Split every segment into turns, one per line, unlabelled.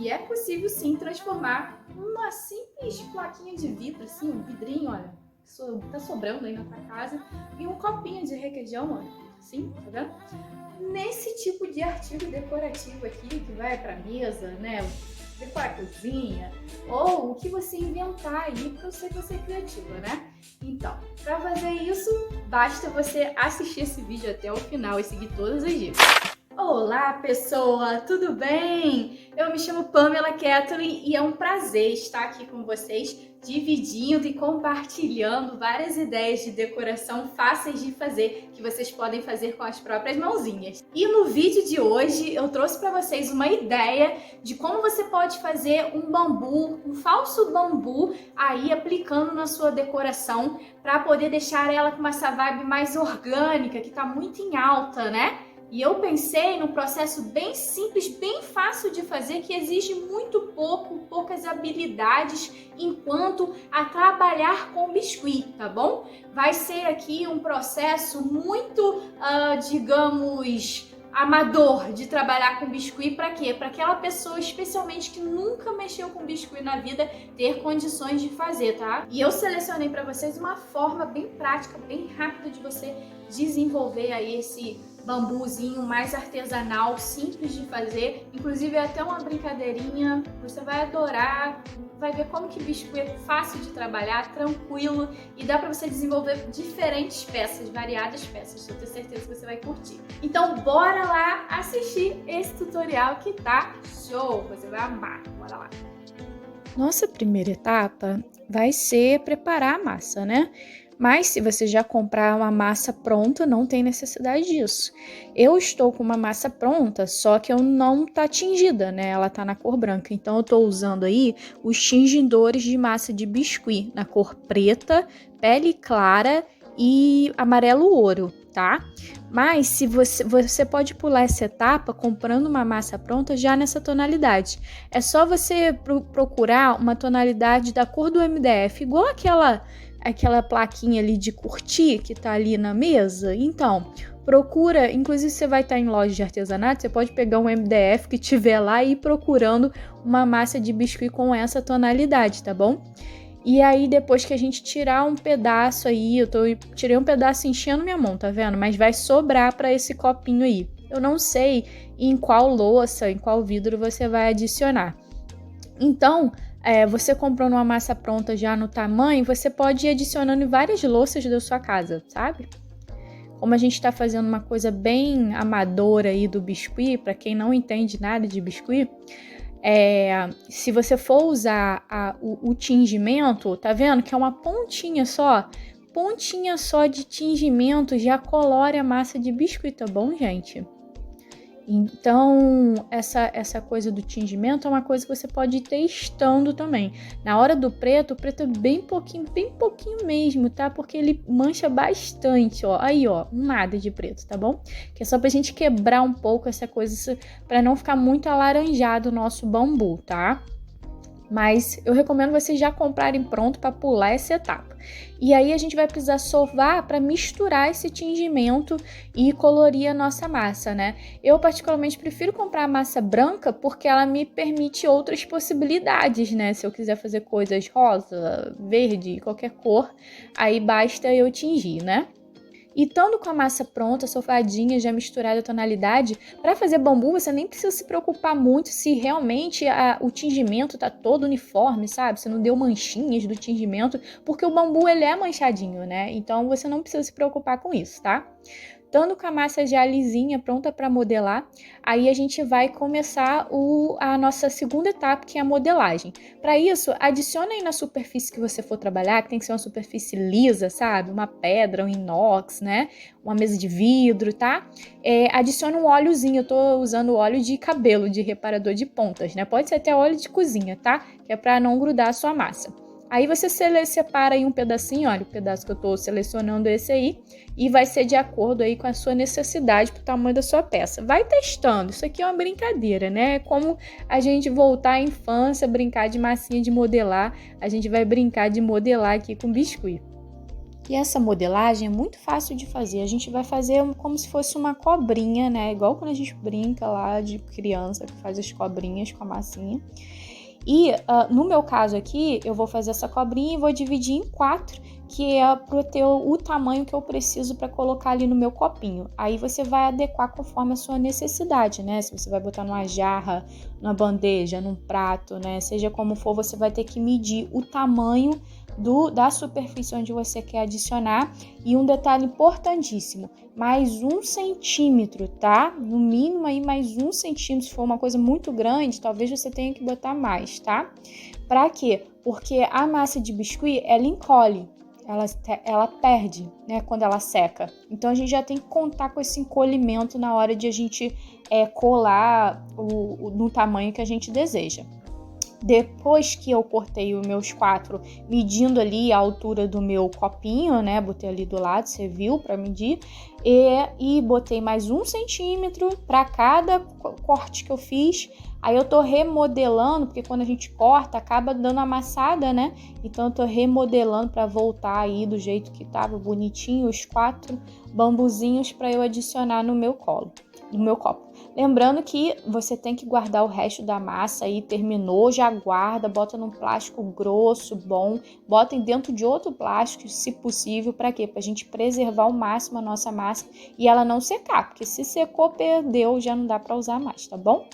E é possível sim transformar uma simples plaquinha de vidro, assim, um vidrinho, olha, tá sobrando aí na tua casa, em um copinho de requeijão, olha, assim, tá vendo? Nesse tipo de artigo decorativo aqui, que vai pra mesa, né, decorar a cozinha, ou o que você inventar aí para você ser criativa, né? Então, para fazer isso, basta você assistir esse vídeo até o final e seguir todas as dicas. Olá, pessoa, tudo bem? Eu me chamo Pamela Kathleen e é um prazer estar aqui com vocês, dividindo e compartilhando várias ideias de decoração fáceis de fazer, que vocês podem fazer com as próprias mãozinhas. E no vídeo de hoje eu trouxe para vocês uma ideia de como você pode fazer um bambu, um falso bambu, aí aplicando na sua decoração, para poder deixar ela com essa vibe mais orgânica, que está muito em alta, né? E eu pensei num processo bem simples, bem fácil de fazer, que exige muito poucas habilidades enquanto a trabalhar com biscuit, tá bom? Vai ser aqui um processo muito, digamos, amador de trabalhar com biscuit. Para quê? Para aquela pessoa, especialmente que nunca mexeu com biscuit na vida, ter condições de fazer, tá? E eu selecionei para vocês uma forma bem prática, bem rápida de você desenvolver aí esse bambuzinho mais artesanal, simples de fazer, inclusive é até uma brincadeirinha, você vai adorar, vai ver como que biscuit é fácil de trabalhar, tranquilo, e dá para você desenvolver diferentes peças, variadas peças, eu tenho certeza que você vai curtir. Então bora lá assistir esse tutorial que tá show, você vai amar, bora lá!
Nossa primeira etapa vai ser preparar a massa, né? Mas se você já comprar uma massa pronta, não tem necessidade disso. Eu estou com uma massa pronta, só que eu não tá tingida, né? Ela tá na cor branca. Então eu tô usando aí os tingidores de massa de biscuit na cor preta, pele clara e amarelo ouro, tá? Mas se você pode pular essa etapa comprando uma massa pronta já nessa tonalidade. É só você procurar uma tonalidade da cor do MDF, igual aquela plaquinha ali de curtir que tá ali na mesa. Então, procura, inclusive você vai estar em loja de artesanato, você pode pegar um MDF que tiver lá e ir procurando uma massa de biscuit com essa tonalidade, tá bom? E aí, depois que a gente tirar um pedaço aí, tirei um pedaço enchendo minha mão, tá vendo? Mas vai sobrar para esse copinho aí. Eu não sei em qual louça, em qual vidro você vai adicionar. Então, você comprando uma massa pronta já no tamanho, você pode ir adicionando em várias louças da sua casa, sabe? Como a gente está fazendo uma coisa bem amadora aí do biscuit, para quem não entende nada de biscuit, se você for usar o tingimento, tá vendo que é uma pontinha só de tingimento já colore a massa de biscuit, tá bom, gente? Então, essa coisa do tingimento é uma coisa que você pode ir testando também. Na hora do preto, o preto é bem pouquinho mesmo, tá? Porque ele mancha bastante, ó. Aí, ó, nada de preto, tá bom? Que é só pra gente quebrar um pouco essa coisa, pra não ficar muito alaranjado o nosso bambu, tá? Mas eu recomendo vocês já comprarem pronto para pular essa etapa. E aí a gente vai precisar sovar para misturar esse tingimento e colorir a nossa massa, né? Eu particularmente prefiro comprar a massa branca porque ela me permite outras possibilidades, né? Se eu quiser fazer coisas rosa, verde, qualquer cor, aí basta eu tingir, né? E estando com a massa pronta, sovadinha, já misturada a tonalidade, para fazer bambu você nem precisa se preocupar muito se realmente o tingimento tá todo uniforme, sabe? Você não deu manchinhas do tingimento, porque o bambu ele é manchadinho, né? Então você não precisa se preocupar com isso, tá? Estando com a massa já lisinha, pronta para modelar, aí a gente vai começar a nossa segunda etapa, que é a modelagem. Para isso, adicione aí na superfície que você for trabalhar, que tem que ser uma superfície lisa, sabe? Uma pedra, um inox, né? Uma mesa de vidro, tá? Adicione um óleozinho, eu tô usando óleo de cabelo, de reparador de pontas, né? Pode ser até óleo de cozinha, tá? Que é para não grudar a sua massa. Aí você separa aí um pedacinho, olha o pedaço que eu tô selecionando esse aí, e vai ser de acordo aí com a sua necessidade pro tamanho da sua peça. Vai testando, isso aqui é uma brincadeira, né? Como a gente voltar à infância, brincar de massinha de modelar, a gente vai brincar de modelar aqui com biscuit. E essa modelagem é muito fácil de fazer. A gente vai fazer como se fosse uma cobrinha, né? Igual quando a gente brinca lá de criança, que faz as cobrinhas com a massinha. E no meu caso aqui, eu vou fazer essa cobrinha e vou dividir em 4, que é para ter o tamanho que eu preciso para colocar ali no meu copinho. Aí você vai adequar conforme a sua necessidade, né? Se você vai botar numa jarra, numa bandeja, num prato, né? Seja como for, você vai ter que medir o tamanho da superfície onde você quer adicionar. E um detalhe importantíssimo, mais 1 centímetro, tá? No mínimo aí mais 1 centímetro. Se for uma coisa muito grande, talvez você tenha que botar mais, tá? Pra quê? Porque a massa de biscuit, ela encolhe, ela perde, né, quando ela seca. Então a gente já tem que contar com esse encolhimento na hora de a gente colar no tamanho que a gente deseja. Depois que eu cortei os meus 4, medindo ali a altura do meu copinho, né? Botei ali do lado, você viu, para medir. E botei mais 1 centímetro para cada corte que eu fiz. Aí eu tô remodelando, porque quando a gente corta, acaba dando amassada, né? Então eu tô remodelando para voltar aí do jeito que tava bonitinho, os 4 bambuzinhos para eu adicionar no meu copo. Lembrando que você tem que guardar o resto da massa aí, terminou, já guarda, bota num plástico grosso, bom, bota dentro de outro plástico, se possível, para quê? Pra gente preservar ao máximo a nossa massa e ela não secar, porque se secou, perdeu, já não dá para usar mais, tá bom?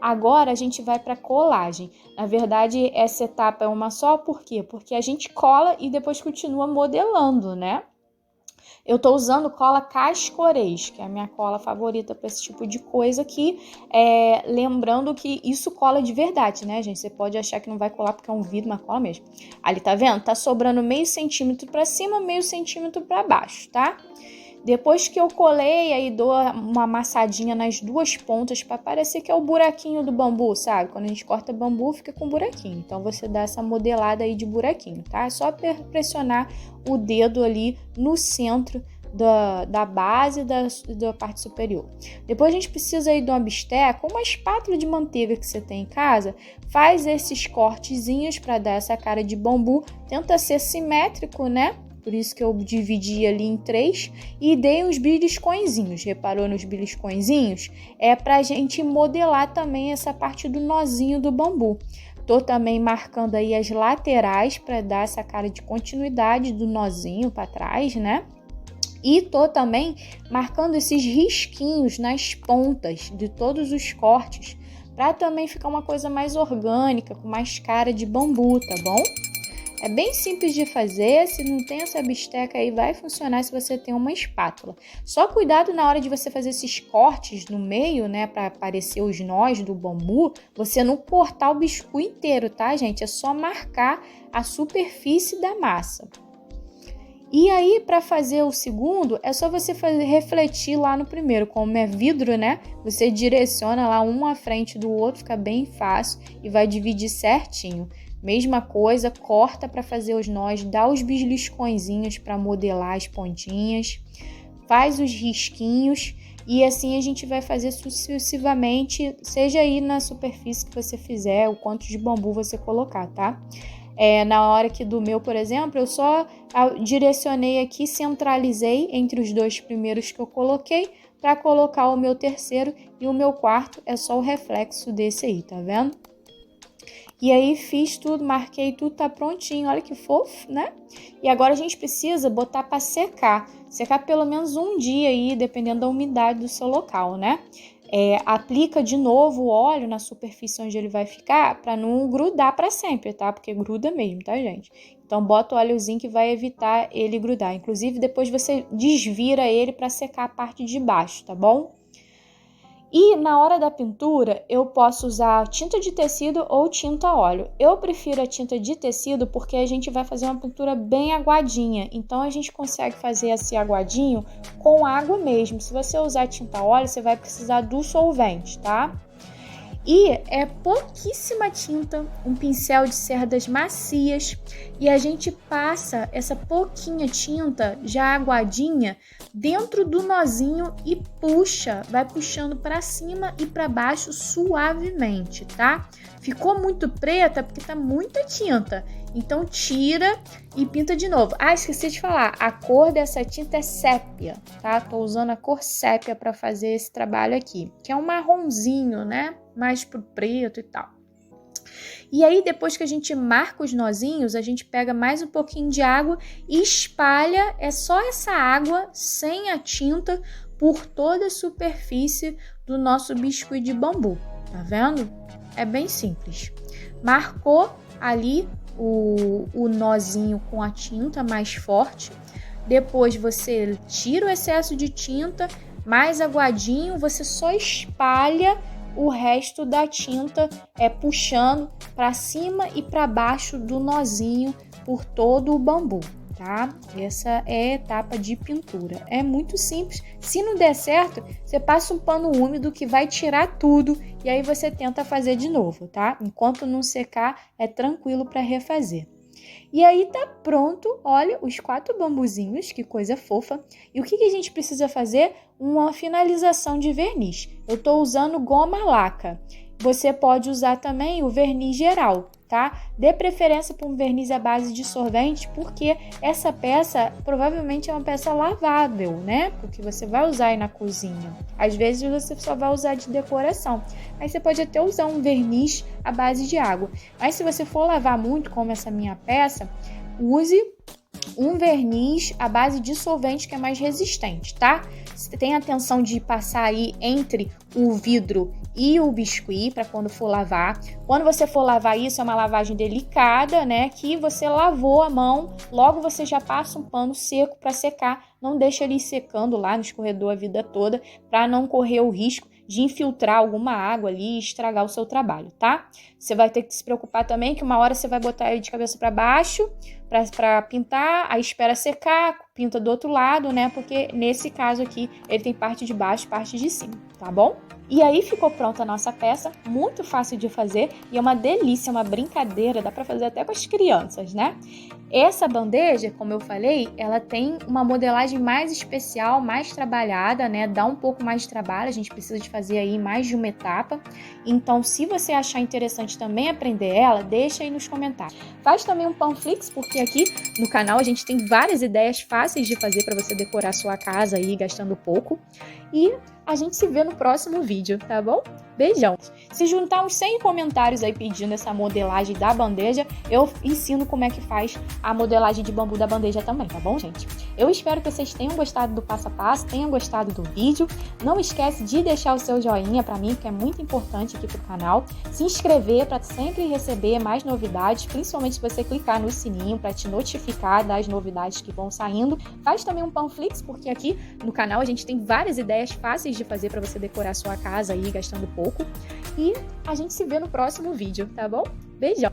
Agora a gente vai para colagem. Na verdade, essa etapa é uma só, por quê? Porque a gente cola e depois continua modelando, né? Eu tô usando cola Cascorês, que é a minha cola favorita para esse tipo de coisa aqui. Lembrando que isso cola de verdade, né, gente? Você pode achar que não vai colar porque é um vidro, mas cola mesmo. Ali, tá vendo? Tá sobrando meio centímetro para cima, meio centímetro para baixo, tá? Depois que eu colei, aí dou uma amassadinha nas 2 pontas para parecer que é o buraquinho do bambu, sabe? Quando a gente corta bambu, fica com buraquinho. Então, você dá essa modelada aí de buraquinho, tá? É só pressionar o dedo ali no centro da base da parte superior. Depois a gente precisa aí de uma bisteca, uma espátula de manteiga que você tem em casa, faz esses cortezinhos para dar essa cara de bambu, tenta ser simétrico, né? Por isso que eu dividi ali em 3 e dei uns beliscõezinhos. Reparou nos beliscõezinhos? É pra gente modelar também essa parte do nozinho do bambu. Tô também marcando aí as laterais para dar essa cara de continuidade do nozinho para trás, né? E tô também marcando esses risquinhos nas pontas de todos os cortes para também ficar uma coisa mais orgânica, com mais cara de bambu, tá bom? É bem simples de fazer, se não tem essa bisteca aí vai funcionar se você tem uma espátula. Só cuidado na hora de você fazer esses cortes no meio, né, para aparecer os nós do bambu, você não cortar o biscuit inteiro, tá, gente? É só marcar a superfície da massa. E aí, para fazer o segundo, é só você refletir lá no primeiro. Como é vidro, né? Você direciona lá um à frente do outro, fica bem fácil e vai dividir certinho. Mesma coisa, corta para fazer os nós, dá os beliscõezinhos para modelar as pontinhas, faz os risquinhos e assim a gente vai fazer sucessivamente, seja aí na superfície que você fizer, o quanto de bambu você colocar, tá? Na hora que do meu, por exemplo, eu só direcionei aqui, centralizei entre os 2 primeiros que eu coloquei para colocar o meu terceiro e o meu quarto é só o reflexo desse aí, tá vendo? E aí fiz tudo, marquei tudo, tá prontinho, olha que fofo, né? E agora a gente precisa botar para secar pelo menos um dia aí, dependendo da umidade do seu local, né? Aplica de novo o óleo na superfície onde ele vai ficar para não grudar para sempre, tá? Porque gruda mesmo, tá, gente? Então bota o óleozinho que vai evitar ele grudar. Inclusive depois você desvira ele para secar a parte de baixo, tá bom? E na hora da pintura, eu posso usar tinta de tecido ou tinta a óleo. Eu prefiro a tinta de tecido porque a gente vai fazer uma pintura bem aguadinha. Então, a gente consegue fazer esse aguadinho com água mesmo. Se você usar tinta a óleo, você vai precisar do solvente, tá? E é pouquíssima tinta, um pincel de cerdas macias, e a gente passa essa pouquinha tinta já aguadinha dentro do nozinho e puxa, vai puxando para cima e para baixo suavemente, tá? Ficou muito preta porque tá muita tinta, então tira e pinta de novo. Ah, esqueci de falar, a cor dessa tinta é sépia, tá? Tô usando a cor sépia para fazer esse trabalho aqui, que é um marronzinho, né? Mais pro preto e tal. E aí, depois que a gente marca os nozinhos, a gente pega mais um pouquinho de água e espalha, é só essa água, sem a tinta, por toda a superfície do nosso biscuit de bambu, tá vendo? É bem simples. Marcou ali o nozinho com a tinta mais forte, depois você tira o excesso de tinta, mais aguadinho, você só espalha o resto da tinta puxando para cima e para baixo do nozinho por todo o bambu, tá? Essa é a etapa de pintura. É muito simples. Se não der certo, você passa um pano úmido que vai tirar tudo e aí você tenta fazer de novo, tá? Enquanto não secar, é tranquilo para refazer. E aí tá pronto, olha, os 4 bambuzinhos, que coisa fofa. E o que a gente precisa fazer? Uma finalização de verniz. Eu tô usando goma laca. Você pode usar também o verniz geral, tá? Dê preferência para um verniz à base de solvente, porque essa peça provavelmente é uma peça lavável, né? Porque você vai usar aí na cozinha. Às vezes você só vai usar de decoração. Aí você pode até usar um verniz à base de água. Mas se você for lavar muito, como essa minha peça, use um verniz à base de solvente que é mais resistente, tá? Você tem a atenção de passar aí entre o vidro e o biscuit para quando for lavar. Quando você for lavar isso, é uma lavagem delicada, né? Que você lavou a mão, logo você já passa um pano seco para secar. Não deixa ele secando lá no escorredor a vida toda para não correr o risco de infiltrar alguma água ali e estragar o seu trabalho, tá? Você vai ter que se preocupar também que uma hora você vai botar ele de cabeça para baixo para pintar, aí espera secar, pinta do outro lado, né? Porque nesse caso aqui ele tem parte de baixo e parte de cima, tá bom? E aí ficou pronta a nossa peça, muito fácil de fazer e é uma delícia, uma brincadeira, dá para fazer até com as crianças, né? Essa bandeja, como eu falei, ela tem uma modelagem mais especial, mais trabalhada, né? Dá um pouco mais de trabalho, a gente precisa de fazer aí mais de uma etapa. Então, se você achar interessante também aprender ela, deixa aí nos comentários. Faz também um panflix, porque aqui no canal a gente tem várias ideias fáceis de fazer para você decorar sua casa aí gastando pouco. E a gente se vê no próximo vídeo, tá bom? Beijão! Se juntar uns 100 comentários aí pedindo essa modelagem da bandeja, eu ensino como é que faz a modelagem de bambu da bandeja também, tá bom, gente? Eu espero que vocês tenham gostado do passo a passo, tenham gostado do vídeo. Não esquece de deixar o seu joinha pra mim, que é muito importante aqui pro canal. Se inscrever para sempre receber mais novidades, principalmente se você clicar no sininho para te notificar das novidades que vão saindo. Faz também um panflix, porque aqui no canal a gente tem várias ideias fáceis de fazer para você decorar sua casa aí gastando pouco. E a gente se vê no próximo vídeo, tá bom? Beijão!